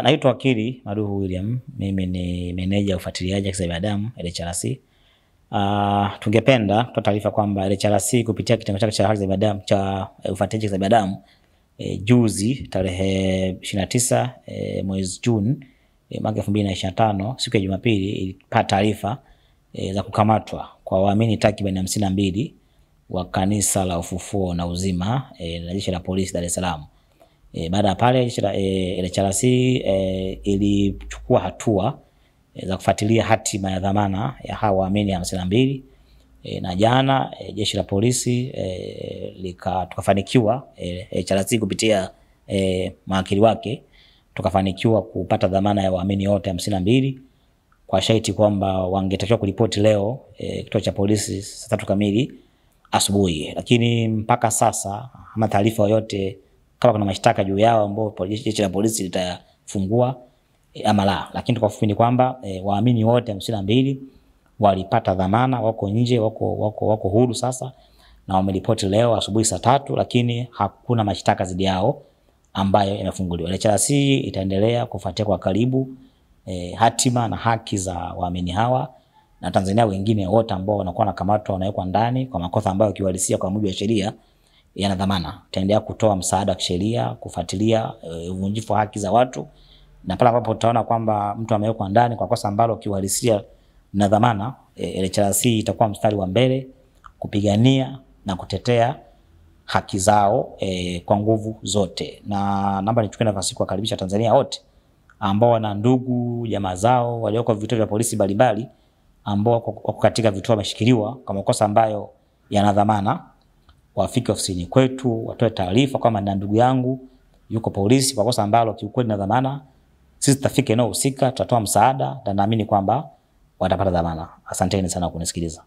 Naitwa wakili Maduhu William, mimi ni meneja ufuatiliaji haki za binadamu LHRC. Tungependa kutoa taarifa kwamba LHRC kupitia kitengo chake cha haki za binadamu cha ufuatiliaji haki za binadamu juzi tarehe 29 mwezi Juni mwaka 2025 siku ya Jumapili ilipata taarifa za kukamatwa kwa waamini takriban 52 wa kanisa la Ufufuo na Uzima na jeshi la polisi Dar es Salaam. Baada ya pale LHRC ilichukua hatua za kufuatilia hatima ya dhamana ya hawa waamini 52 na jana jeshi la polisi tukafanikiwa LHRC kupitia mawakili wake tukafanikiwa kupata dhamana ya waamini wote 52 kwa shaiti kwamba wangetakiwa kuripoti leo kituo cha polisi saa 3 kamili asubuhi, lakini mpaka sasa hama taarifa yoyote kama kuna mashtaka juu yao ambao jeshi la polisi litafungua ama la. Lakini kwa ufupi ni kwamba waamini wote 52 walipata dhamana, wako nje, wako huru sasa na wameripoti leo asubuhi saa 3, lakini hakuna mashtaka dhidi yao ambayo yamefunguliwa. LHRC itaendelea kufuatia kwa karibu hatima na haki za waamini hawa na Tanzania wengine wote ambao wanakuwa nakamatwa wanawekwa ndani kwa makosa ambayo kiuhalisia kwa mujibu wa sheria yana dhamana. Tutaendelea kutoa msaada wa kisheria, kufuatilia uvunjifu wa haki za watu, na pale ambapo utaona kwamba mtu amewekwa ndani kwa kosa ambalo kiuhalisia na dhamana, LHRC itakuwa mstari wa mbele kupigania na kutetea haki zao kwa nguvu zote. Na naomba nichukue nafasi kuwakaribisha Tanzania wote ambao wana ndugu jamaa zao walioko vituo vya polisi mbalimbali ambao wako katika vituo wameshikiliwa kwa makosa ambayo yana dhamana, wafike ofisini kwetu watoe taarifa kama na ndugu yangu yuko polisi kwa kosa ambalo kiukweli na dhamana. Sisi tutafika eneo husika, tutatoa msaada na naamini kwamba watapata dhamana. Asanteni sana kunisikiliza.